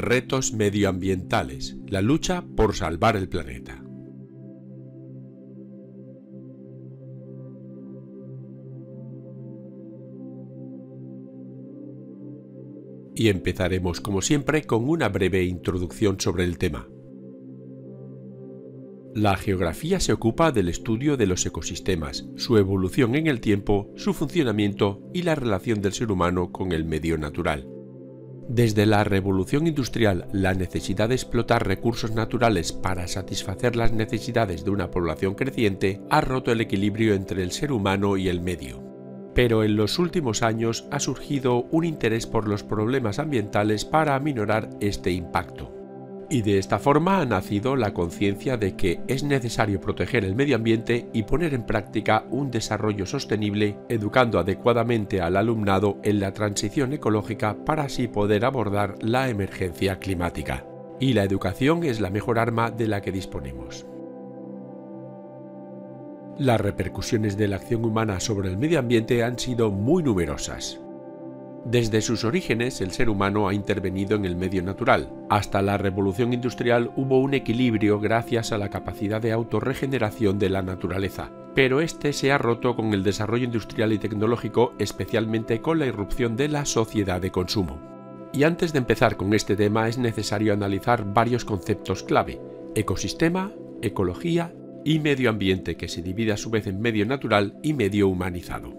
Retos medioambientales, la lucha por salvar el planeta. Y empezaremos, como siempre, con una breve introducción sobre el tema. La geografía se ocupa del estudio de los ecosistemas, su evolución en el tiempo, su funcionamiento y la relación del ser humano con el medio natural. Desde la revolución industrial, la necesidad de explotar recursos naturales para satisfacer las necesidades de una población creciente ha roto el equilibrio entre el ser humano y el medio. Pero en los últimos años ha surgido un interés por los problemas ambientales para aminorar este impacto. Y de esta forma ha nacido la conciencia de que es necesario proteger el medio ambiente y poner en práctica un desarrollo sostenible, educando adecuadamente al alumnado en la transición ecológica para así poder abordar la emergencia climática. Y la educación es la mejor arma de la que disponemos. Las repercusiones de la acción humana sobre el medio ambiente han sido muy numerosas. Desde sus orígenes, el ser humano ha intervenido en el medio natural. Hasta la revolución industrial hubo un equilibrio gracias a la capacidad de autorregeneración de la naturaleza, pero este se ha roto con el desarrollo industrial y tecnológico, especialmente con la irrupción de la sociedad de consumo. Y antes de empezar con este tema es necesario analizar varios conceptos clave: ecosistema, ecología y medio ambiente, que se divide a su vez en medio natural y medio humanizado.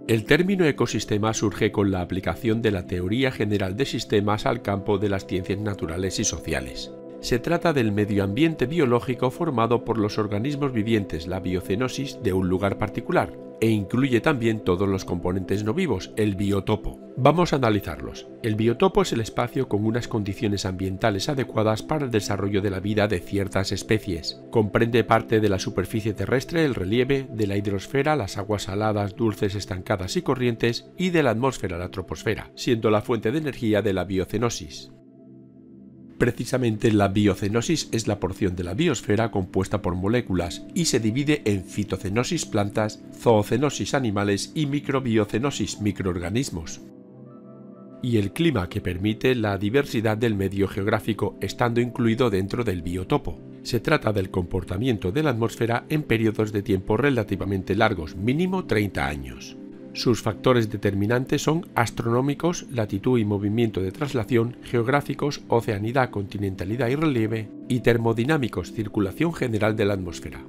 El término ecosistema surge con la aplicación de la teoría general de sistemas al campo de las ciencias naturales y sociales. Se trata del medio ambiente biológico formado por los organismos vivientes, la biocenosis, de un lugar particular, e incluye también todos los componentes no vivos, el biotopo. Vamos a analizarlos. El biotopo es el espacio con unas condiciones ambientales adecuadas para el desarrollo de la vida de ciertas especies. Comprende parte de la superficie terrestre, el relieve, de la hidrosfera, las aguas saladas, dulces, estancadas y corrientes, y de la atmósfera, la troposfera, siendo la fuente de energía de la biocenosis. Precisamente la biocenosis es la porción de la biosfera compuesta por moléculas y se divide en fitocenosis plantas, zoocenosis animales y microbiocenosis microorganismos. Y el clima, que permite la diversidad del medio geográfico, estando incluido dentro del biotopo. Se trata del comportamiento de la atmósfera en periodos de tiempo relativamente largos, mínimo 30 años. Sus factores determinantes son astronómicos, latitud y movimiento de traslación, geográficos, oceanidad, continentalidad y relieve, y termodinámicos, circulación general de la atmósfera.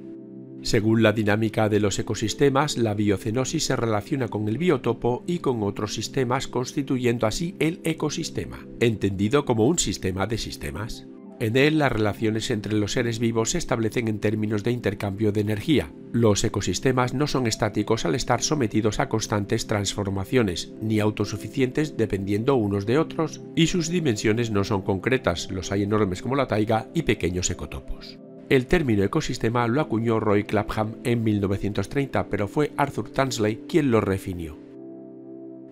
Según la dinámica de los ecosistemas, la biocenosis se relaciona con el biotopo y con otros sistemas, constituyendo así el ecosistema, entendido como un sistema de sistemas. En él, las relaciones entre los seres vivos se establecen en términos de intercambio de energía. Los ecosistemas no son estáticos al estar sometidos a constantes transformaciones, ni autosuficientes dependiendo unos de otros, y sus dimensiones no son concretas, los hay enormes como la taiga y pequeños ecotopos. El término ecosistema lo acuñó Roy Clapham en 1930, pero fue Arthur Tansley quien lo redefinió.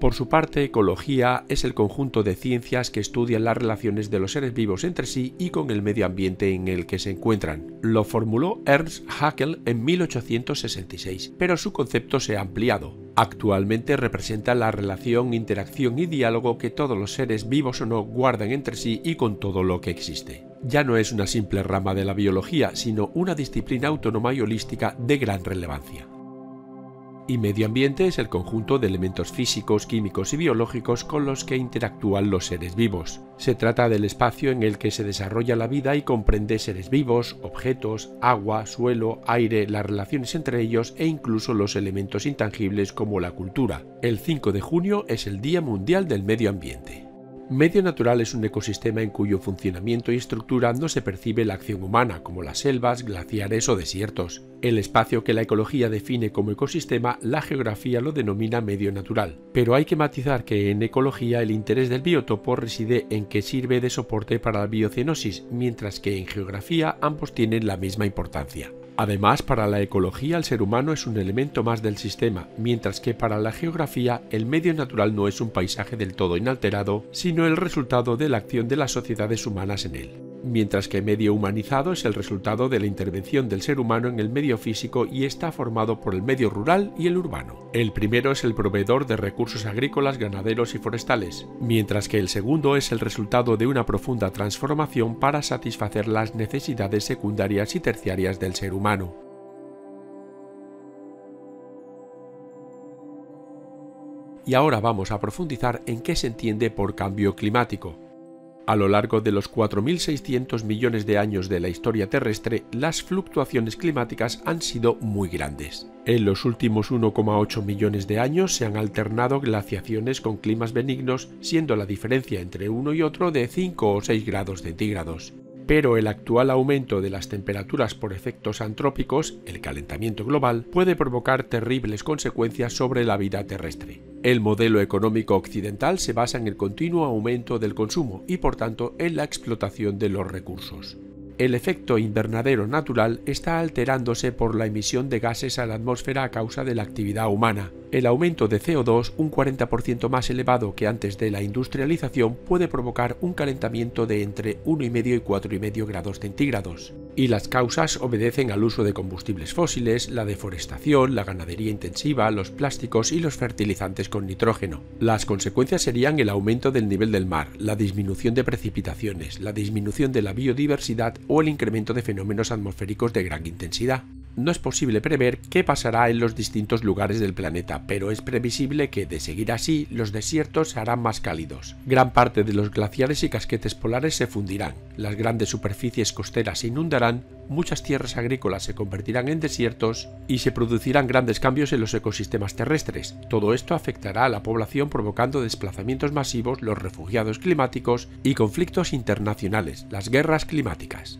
Por su parte, ecología es el conjunto de ciencias que estudian las relaciones de los seres vivos entre sí y con el medio ambiente en el que se encuentran. Lo formuló Ernst Haeckel en 1866, pero su concepto se ha ampliado. Actualmente representa la relación, interacción y diálogo que todos los seres vivos o no guardan entre sí y con todo lo que existe. Ya no es una simple rama de la biología, sino una disciplina autónoma y holística de gran relevancia. Y medio ambiente es el conjunto de elementos físicos, químicos y biológicos con los que interactúan los seres vivos. Se trata del espacio en el que se desarrolla la vida y comprende seres vivos, objetos, agua, suelo, aire, las relaciones entre ellos e incluso los elementos intangibles como la cultura. El 5 de junio es el Día Mundial del Medio Ambiente. Medio natural es un ecosistema en cuyo funcionamiento y estructura no se percibe la acción humana, como las selvas, glaciares o desiertos. El espacio que la ecología define como ecosistema, la geografía lo denomina medio natural. Pero hay que matizar que en ecología el interés del biotopo reside en que sirve de soporte para la biocenosis, mientras que en geografía ambos tienen la misma importancia. Además, para la ecología el ser humano es un elemento más del sistema, mientras que para la geografía el medio natural no es un paisaje del todo inalterado, sino el resultado de la acción de las sociedades humanas en él. mientras que medio humanizado es el resultado de la intervención del ser humano en el medio físico y está formado por el medio rural y el urbano. El primero es el proveedor de recursos agrícolas, ganaderos y forestales, mientras que el segundo es el resultado de una profunda transformación para satisfacer las necesidades secundarias y terciarias del ser humano. Y ahora vamos a profundizar en qué se entiende por cambio climático. A lo largo de los 4.600 millones de años de la historia terrestre, las fluctuaciones climáticas han sido muy grandes. En los últimos 1,8 millones de años se han alternado glaciaciones con climas benignos, siendo la diferencia entre uno y otro de 5 o 6 grados centígrados. Pero el actual aumento de las temperaturas por efectos antrópicos, el calentamiento global, puede provocar terribles consecuencias sobre la vida terrestre. El modelo económico occidental se basa en el continuo aumento del consumo y, por tanto, en la explotación de los recursos. El efecto invernadero natural está alterándose por la emisión de gases a la atmósfera a causa de la actividad humana. El aumento de CO2, un 40% más elevado que antes de la industrialización, puede provocar un calentamiento de entre 1,5 y 4,5 grados centígrados. Y las causas obedecen al uso de combustibles fósiles, la deforestación, la ganadería intensiva, los plásticos y los fertilizantes con nitrógeno. Las consecuencias serían el aumento del nivel del mar, la disminución de precipitaciones, la disminución de la biodiversidad o el incremento de fenómenos atmosféricos de gran intensidad. No es posible prever qué pasará en los distintos lugares del planeta, pero es previsible que, de seguir así, los desiertos se harán más cálidos. Gran parte de los glaciares y casquetes polares se fundirán, las grandes superficies costeras se inundarán, muchas tierras agrícolas se convertirán en desiertos y se producirán grandes cambios en los ecosistemas terrestres. Todo esto afectará a la población provocando desplazamientos masivos, los refugiados climáticos y conflictos internacionales, las guerras climáticas.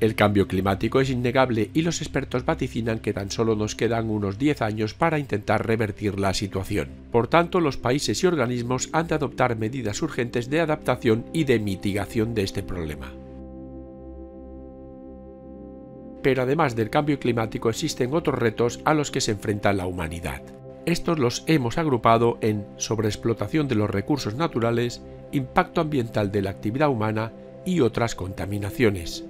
El cambio climático es innegable y los expertos vaticinan que tan solo nos quedan unos 10 años para intentar revertir la situación. Por tanto, los países y organismos han de adoptar medidas urgentes de adaptación y de mitigación de este problema. Pero además del cambio climático existen otros retos a los que se enfrenta la humanidad. Estos los hemos agrupado en sobreexplotación de los recursos naturales, impacto ambiental de la actividad humana y otras contaminaciones.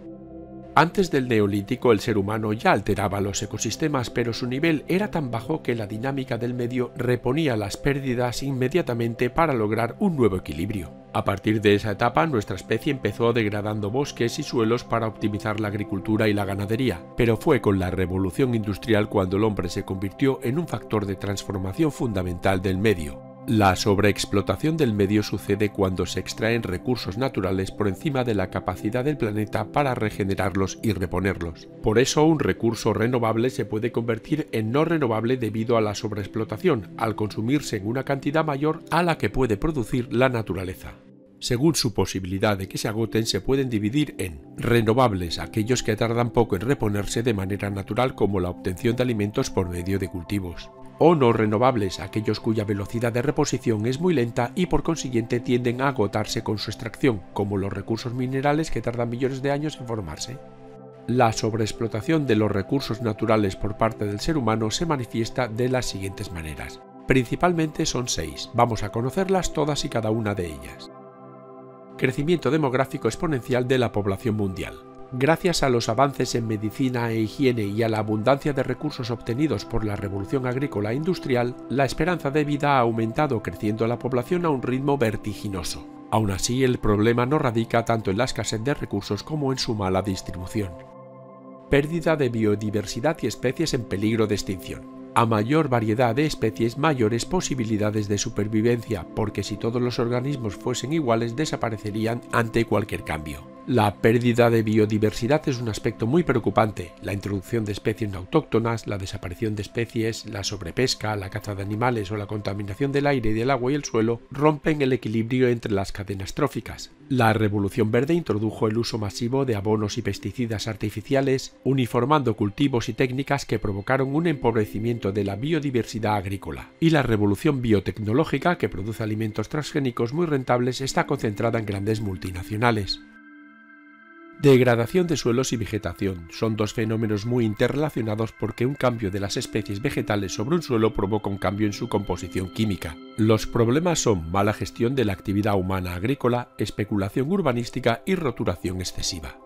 Antes del Neolítico el ser humano ya alteraba los ecosistemas, pero su nivel era tan bajo que la dinámica del medio reponía las pérdidas inmediatamente para lograr un nuevo equilibrio. A partir de esa etapa nuestra especie empezó degradando bosques y suelos para optimizar la agricultura y la ganadería, pero fue con la revolución industrial cuando el hombre se convirtió en un factor de transformación fundamental del medio. La sobreexplotación del medio sucede cuando se extraen recursos naturales por encima de la capacidad del planeta para regenerarlos y reponerlos. Por eso un recurso renovable se puede convertir en no renovable debido a la sobreexplotación, al consumirse en una cantidad mayor a la que puede producir la naturaleza. Según su posibilidad de que se agoten, se pueden dividir en renovables, aquellos que tardan poco en reponerse de manera natural, como la obtención de alimentos por medio de cultivos, o no renovables, aquellos cuya velocidad de reposición es muy lenta y por consiguiente tienden a agotarse con su extracción, como los recursos minerales que tardan millones de años en formarse. La sobreexplotación de los recursos naturales por parte del ser humano se manifiesta de las siguientes maneras. Principalmente son 6, vamos a conocerlas todas y cada una de ellas. Crecimiento demográfico exponencial de la población mundial. Gracias a los avances en medicina e higiene y a la abundancia de recursos obtenidos por la revolución agrícola e industrial, la esperanza de vida ha aumentado, creciendo la población a un ritmo vertiginoso. Aún así, el problema no radica tanto en la escasez de recursos como en su mala distribución. Pérdida de biodiversidad y especies en peligro de extinción. A mayor variedad de especies, mayores posibilidades de supervivencia, porque si todos los organismos fuesen iguales, desaparecerían ante cualquier cambio. La pérdida de biodiversidad es un aspecto muy preocupante. La introducción de especies no autóctonas, la desaparición de especies, la sobrepesca, la caza de animales o la contaminación del aire y del agua y el suelo rompen el equilibrio entre las cadenas tróficas. La Revolución Verde introdujo el uso masivo de abonos y pesticidas artificiales, uniformando cultivos y técnicas que provocaron un empobrecimiento de la biodiversidad agrícola. Y la Revolución Biotecnológica, que produce alimentos transgénicos muy rentables, está concentrada en grandes multinacionales. Degradación de suelos y vegetación son dos fenómenos muy interrelacionados porque un cambio de las especies vegetales sobre un suelo provoca un cambio en su composición química. Los problemas son mala gestión de la actividad humana agrícola, especulación urbanística y roturación excesiva.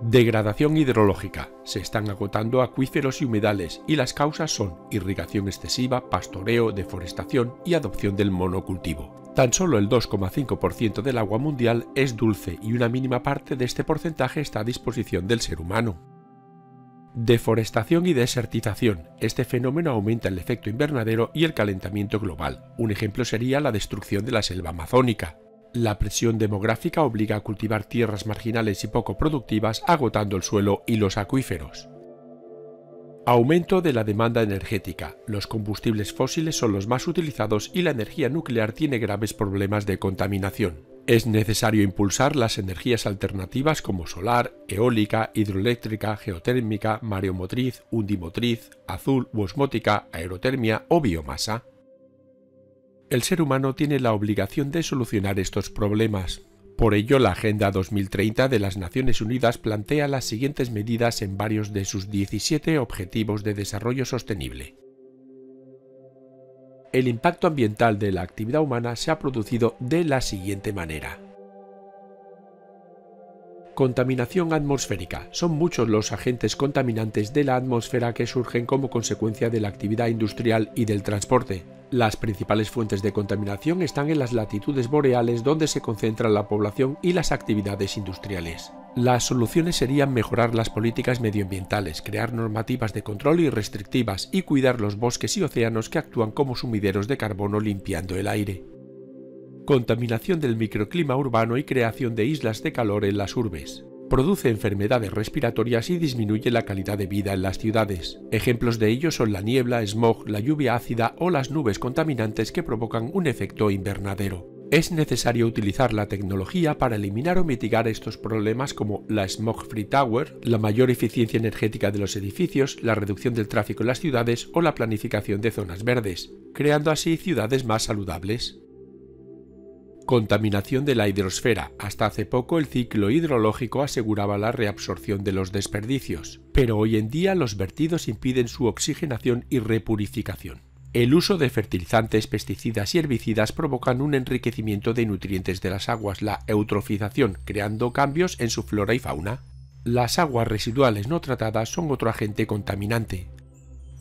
Degradación hidrológica. Se están agotando acuíferos y humedales y las causas son irrigación excesiva, pastoreo, deforestación y adopción del monocultivo. Tan solo el 2,5% del agua mundial es dulce y una mínima parte de este porcentaje está a disposición del ser humano. Deforestación y desertización. Este fenómeno aumenta el efecto invernadero y el calentamiento global. Un ejemplo sería la destrucción de la selva amazónica. La presión demográfica obliga a cultivar tierras marginales y poco productivas, agotando el suelo y los acuíferos. Aumento de la demanda energética. Los combustibles fósiles son los más utilizados y la energía nuclear tiene graves problemas de contaminación. Es necesario impulsar las energías alternativas como solar, eólica, hidroeléctrica, geotérmica, mareomotriz, undimotriz, azul u osmótica, aerotermia o biomasa. El ser humano tiene la obligación de solucionar estos problemas. Por ello, la Agenda 2030 de las Naciones Unidas plantea las siguientes medidas en varios de sus 17 Objetivos de Desarrollo Sostenible. El impacto ambiental de la actividad humana se ha producido de la siguiente manera. Contaminación atmosférica. Son muchos los agentes contaminantes de la atmósfera que surgen como consecuencia de la actividad industrial y del transporte. Las principales fuentes de contaminación están en las latitudes boreales, donde se concentra la población y las actividades industriales. Las soluciones serían mejorar las políticas medioambientales, crear normativas de control y restrictivas y cuidar los bosques y océanos que actúan como sumideros de carbono limpiando el aire. Contaminación del microclima urbano y creación de islas de calor en las urbes. Produce enfermedades respiratorias y disminuye la calidad de vida en las ciudades. Ejemplos de ello son la niebla, smog, la lluvia ácida o las nubes contaminantes que provocan un efecto invernadero. Es necesario utilizar la tecnología para eliminar o mitigar estos problemas como la Smog Free Tower, la mayor eficiencia energética de los edificios, la reducción del tráfico en las ciudades o la planificación de zonas verdes, creando así ciudades más saludables. Contaminación de la hidrosfera. Hasta hace poco el ciclo hidrológico aseguraba la reabsorción de los desperdicios, pero hoy en día los vertidos impiden su oxigenación y repurificación. El uso de fertilizantes, pesticidas y herbicidas provocan un enriquecimiento de nutrientes de las aguas, la eutrofización, creando cambios en su flora y fauna. Las aguas residuales no tratadas son otro agente contaminante.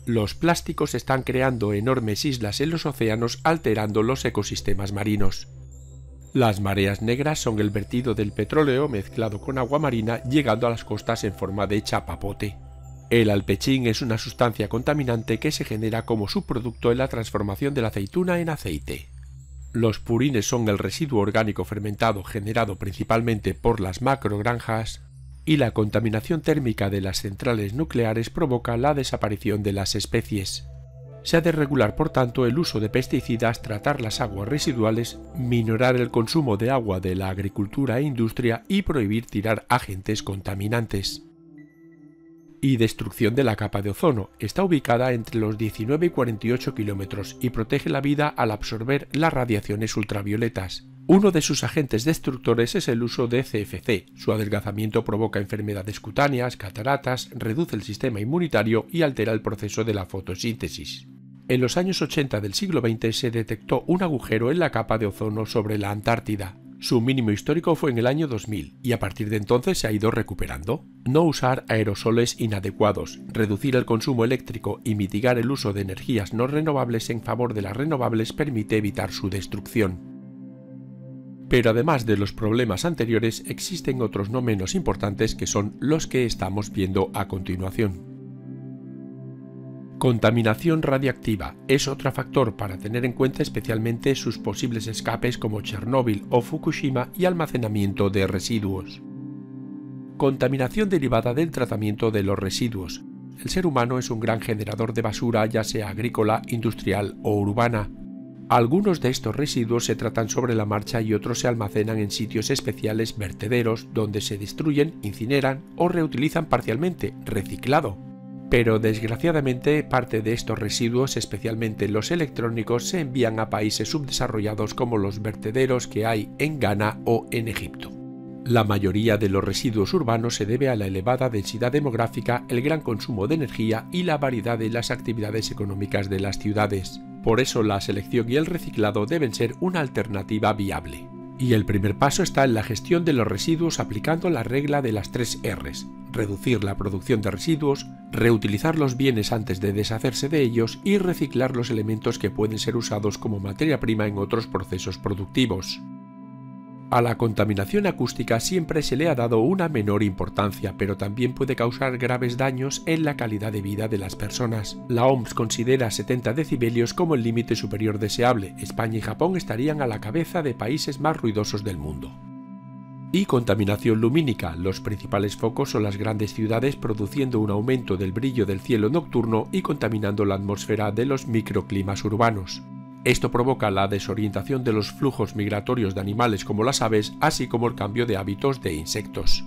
Los plásticos están creando enormes islas en los océanos, alterando los ecosistemas marinos. Las mareas negras son el vertido del petróleo mezclado con agua marina llegando a las costas en forma de chapapote. El alpechín es una sustancia contaminante que se genera como subproducto en la transformación de la aceituna en aceite. Los purines son el residuo orgánico fermentado generado principalmente por las macrogranjas y la contaminación térmica de las centrales nucleares provoca la desaparición de las especies. Se ha de regular, por tanto, el uso de pesticidas, tratar las aguas residuales, minorar el consumo de agua de la agricultura e industria y prohibir tirar agentes contaminantes. Y destrucción de la capa de ozono. Está ubicada entre los 19 y 48 kilómetros y protege la vida al absorber las radiaciones ultravioletas. Uno de sus agentes destructores es el uso de CFC. Su adelgazamiento provoca enfermedades cutáneas, cataratas, reduce el sistema inmunitario y altera el proceso de la fotosíntesis. En los años 80 del siglo XX se detectó un agujero en la capa de ozono sobre la Antártida. Su mínimo histórico fue en el año 2000 y a partir de entonces se ha ido recuperando. No usar aerosoles inadecuados, reducir el consumo eléctrico y mitigar el uso de energías no renovables en favor de las renovables permite evitar su destrucción. Pero además de los problemas anteriores, existen otros no menos importantes que son los que estamos viendo a continuación. Contaminación radiactiva es otro factor para tener en cuenta, especialmente sus posibles escapes como Chernóbil o Fukushima y almacenamiento de residuos. Contaminación derivada del tratamiento de los residuos. El ser humano es un gran generador de basura, ya sea agrícola, industrial o urbana. Algunos de estos residuos se tratan sobre la marcha y otros se almacenan en sitios especiales, vertederos, donde se destruyen, incineran o reutilizan parcialmente, reciclado. Pero desgraciadamente parte de estos residuos, especialmente los electrónicos, se envían a países subdesarrollados como los vertederos que hay en Ghana o en Egipto. La mayoría de los residuos urbanos se debe a la elevada densidad demográfica, el gran consumo de energía y la variedad de las actividades económicas de las ciudades. Por eso la selección y el reciclado deben ser una alternativa viable. Y el primer paso está en la gestión de los residuos aplicando la regla de las 3 Rs: reducir la producción de residuos, reutilizar los bienes antes de deshacerse de ellos y reciclar los elementos que pueden ser usados como materia prima en otros procesos productivos. A la contaminación acústica siempre se le ha dado una menor importancia, pero también puede causar graves daños en la calidad de vida de las personas. La OMS considera 70 decibelios como el límite superior deseable. España y Japón estarían a la cabeza de países más ruidosos del mundo. Y contaminación lumínica. Los principales focos son las grandes ciudades, produciendo un aumento del brillo del cielo nocturno y contaminando la atmósfera de los microclimas urbanos. Esto provoca la desorientación de los flujos migratorios de animales como las aves, así como el cambio de hábitos de insectos.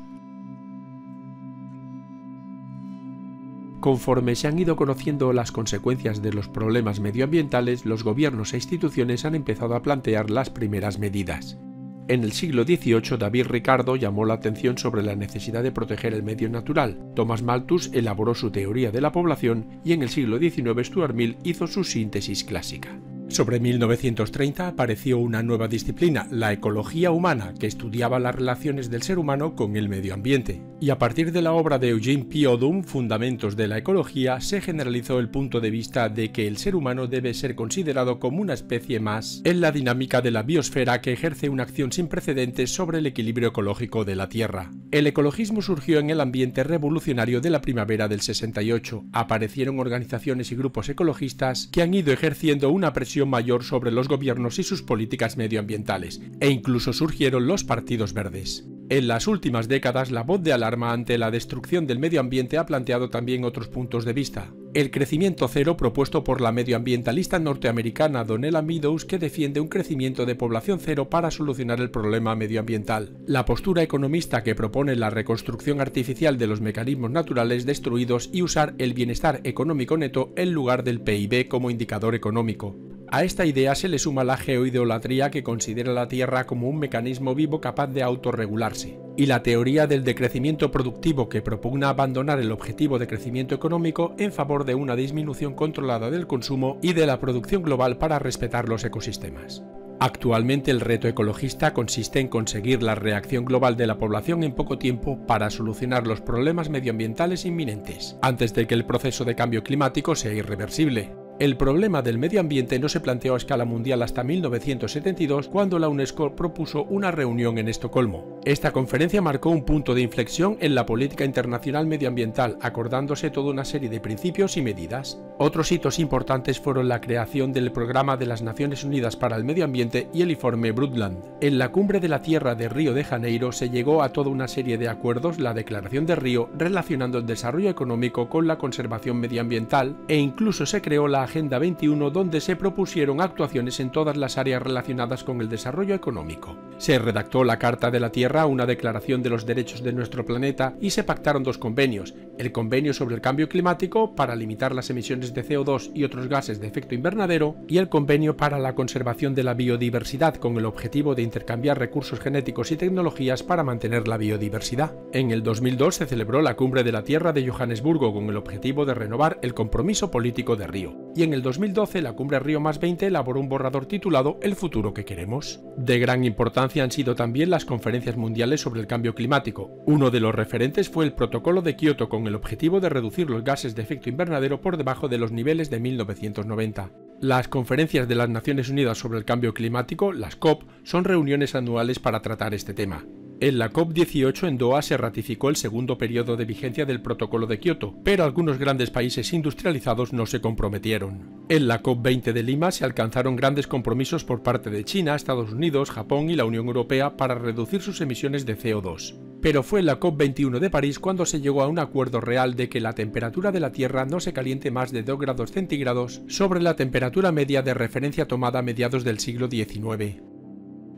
Conforme se han ido conociendo las consecuencias de los problemas medioambientales, los gobiernos e instituciones han empezado a plantear las primeras medidas. En el siglo XVIII, David Ricardo llamó la atención sobre la necesidad de proteger el medio natural. Thomas Malthus elaboró su teoría de la población y en el siglo XIX Stuart Mill hizo su síntesis clásica. Sobre 1930 apareció una nueva disciplina, la ecología humana, que estudiaba las relaciones del ser humano con el medio ambiente. Y a partir de la obra de Eugene P. Odum, Fundamentos de la Ecología, se generalizó el punto de vista de que el ser humano debe ser considerado como una especie más en la dinámica de la biosfera que ejerce una acción sin precedentes sobre el equilibrio ecológico de la Tierra. El ecologismo surgió en el ambiente revolucionario de la primavera del 68. Aparecieron organizaciones y grupos ecologistas que han ido ejerciendo una presión mayor sobre los gobiernos y sus políticas medioambientales, e incluso surgieron los partidos verdes. En las últimas décadas, la voz de alarma ante la destrucción del medio ambiente ha planteado también otros puntos de vista. El crecimiento cero propuesto por la medioambientalista norteamericana Donella Meadows, que defiende un crecimiento de población cero para solucionar el problema medioambiental. La postura economista que propone la reconstrucción artificial de los mecanismos naturales destruidos y usar el bienestar económico neto en lugar del PIB como indicador económico. A esta idea se le suma la geoidolatría, que considera la Tierra como un mecanismo vivo capaz de autorregularse, y la teoría del decrecimiento productivo, que propugna abandonar el objetivo de crecimiento económico en favor de una disminución controlada del consumo y de la producción global para respetar los ecosistemas. Actualmente el reto ecologista consiste en conseguir la reacción global de la población en poco tiempo para solucionar los problemas medioambientales inminentes, antes de que el proceso de cambio climático sea irreversible. El problema del medio ambiente no se planteó a escala mundial hasta 1972, cuando la UNESCO propuso una reunión en Estocolmo. Esta conferencia marcó un punto de inflexión en la política internacional medioambiental, acordándose toda una serie de principios y medidas. Otros hitos importantes fueron la creación del Programa de las Naciones Unidas para el Medio Ambiente y el informe Brundtland. En la Cumbre de la Tierra de Río de Janeiro se llegó a toda una serie de acuerdos, la Declaración de Río, relacionando el desarrollo económico con la conservación medioambiental, e incluso se creó la Agenda 21, donde se propusieron actuaciones en todas las áreas relacionadas con el desarrollo económico. Se redactó la Carta de la Tierra, una declaración de los derechos de nuestro planeta, y se pactaron dos convenios: el Convenio sobre el Cambio Climático para limitar las emisiones de CO2 y otros gases de efecto invernadero, y el Convenio para la conservación de la biodiversidad, con el objetivo de intercambiar recursos genéticos y tecnologías para mantener la biodiversidad. En el 2002 se celebró la Cumbre de la Tierra de Johannesburgo, con el objetivo de renovar el compromiso político de Río. Y en el 2012 la Cumbre Río +20 elaboró un borrador titulado El futuro que queremos. De gran importancia han sido también las conferencias mundiales sobre el cambio climático. Uno de los referentes fue el Protocolo de Kioto, con el objetivo de reducir los gases de efecto invernadero por debajo de los niveles de 1990. Las conferencias de las Naciones Unidas sobre el cambio climático, las COP, son reuniones anuales para tratar este tema. En la COP18 en Doha se ratificó el segundo periodo de vigencia del Protocolo de Kioto, pero algunos grandes países industrializados no se comprometieron. En la COP20 de Lima se alcanzaron grandes compromisos por parte de China, Estados Unidos, Japón y la Unión Europea para reducir sus emisiones de CO2. Pero fue en la COP21 de París cuando se llegó a un acuerdo real de que la temperatura de la Tierra no se caliente más de 2 grados centígrados sobre la temperatura media de referencia tomada a mediados del siglo XIX.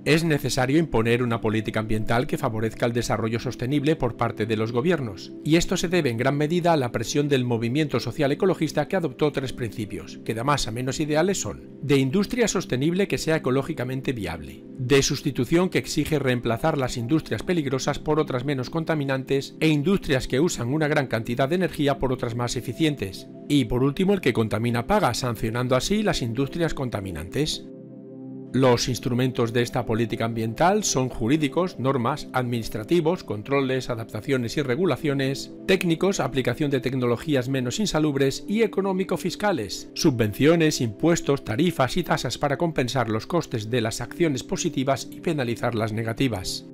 Es necesario imponer una política ambiental que favorezca el desarrollo sostenible por parte de los gobiernos, y esto se debe en gran medida a la presión del movimiento social ecologista que adoptó 3 principios, que de más a menos ideales son: de industria sostenible que sea ecológicamente viable, de sustitución que exige reemplazar las industrias peligrosas por otras menos contaminantes e industrias que usan una gran cantidad de energía por otras más eficientes, y por último el que contamina paga, sancionando así las industrias contaminantes. Los instrumentos de esta política ambiental son jurídicos, normas, administrativos, controles, adaptaciones y regulaciones, técnicos, aplicación de tecnologías menos insalubres y económico-fiscales, subvenciones, impuestos, tarifas y tasas para compensar los costes de las acciones positivas y penalizar las negativas.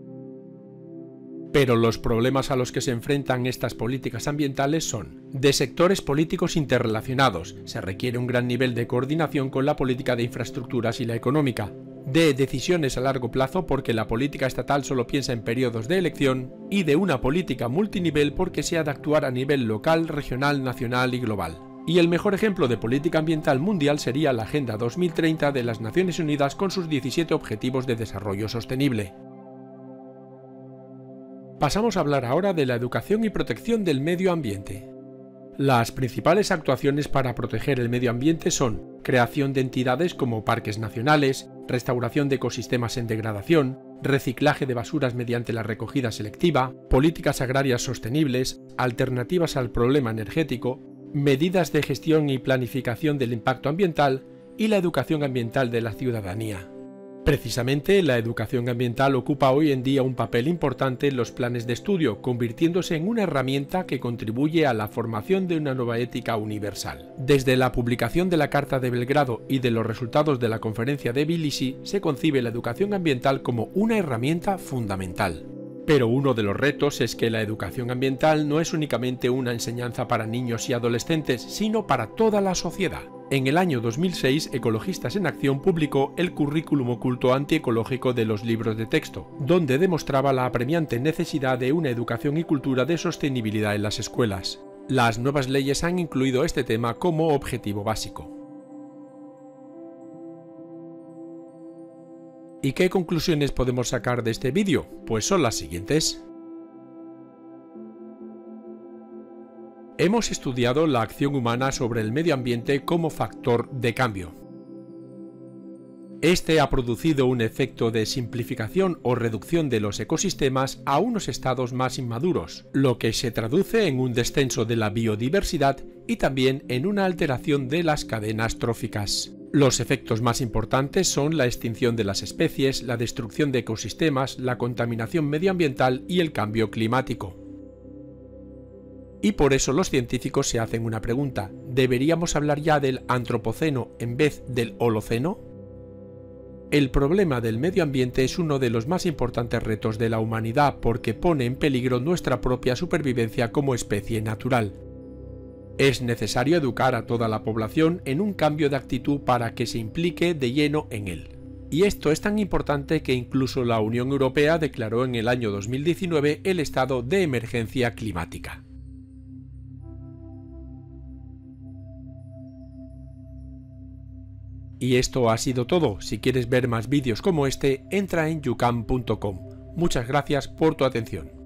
Pero los problemas a los que se enfrentan estas políticas ambientales son: de sectores políticos interrelacionados, se requiere un gran nivel de coordinación con la política de infraestructuras y la económica; de decisiones a largo plazo porque la política estatal solo piensa en periodos de elección; y de una política multinivel porque se ha de actuar a nivel local, regional, nacional y global. Y el mejor ejemplo de política ambiental mundial sería la Agenda 2030 de las Naciones Unidas con sus 17 Objetivos de Desarrollo Sostenible. Pasamos a hablar ahora de la educación y protección del medio ambiente. Las principales actuaciones para proteger el medio ambiente son: creación de entidades como parques nacionales, restauración de ecosistemas en degradación, reciclaje de basuras mediante la recogida selectiva, políticas agrarias sostenibles, alternativas al problema energético, medidas de gestión y planificación del impacto ambiental y la educación ambiental de la ciudadanía. Precisamente, la educación ambiental ocupa hoy en día un papel importante en los planes de estudio, convirtiéndose en una herramienta que contribuye a la formación de una nueva ética universal. Desde la publicación de la Carta de Belgrado y de los resultados de la Conferencia de Tbilisi, se concibe la educación ambiental como una herramienta fundamental. Pero uno de los retos es que la educación ambiental no es únicamente una enseñanza para niños y adolescentes, sino para toda la sociedad. En el año 2006, Ecologistas en Acción publicó el currículum oculto antiecológico de los libros de texto, donde demostraba la apremiante necesidad de una educación y cultura de sostenibilidad en las escuelas. Las nuevas leyes han incluido este tema como objetivo básico. ¿Y qué conclusiones podemos sacar de este vídeo? Pues son las siguientes. Hemos estudiado la acción humana sobre el medio ambiente como factor de cambio. Este ha producido un efecto de simplificación o reducción de los ecosistemas a unos estados más inmaduros, lo que se traduce en un descenso de la biodiversidad y también en una alteración de las cadenas tróficas. Los efectos más importantes son la extinción de las especies, la destrucción de ecosistemas, la contaminación medioambiental y el cambio climático. Y por eso los científicos se hacen una pregunta: ¿deberíamos hablar ya del antropoceno en vez del holoceno? El problema del medio ambiente es uno de los más importantes retos de la humanidad porque pone en peligro nuestra propia supervivencia como especie natural. Es necesario educar a toda la población en un cambio de actitud para que se implique de lleno en él. Y esto es tan importante que incluso la Unión Europea declaró en el año 2019 el estado de emergencia climática. Y esto ha sido todo. Si quieres ver más vídeos como este, entra en yucam.com. Muchas gracias por tu atención.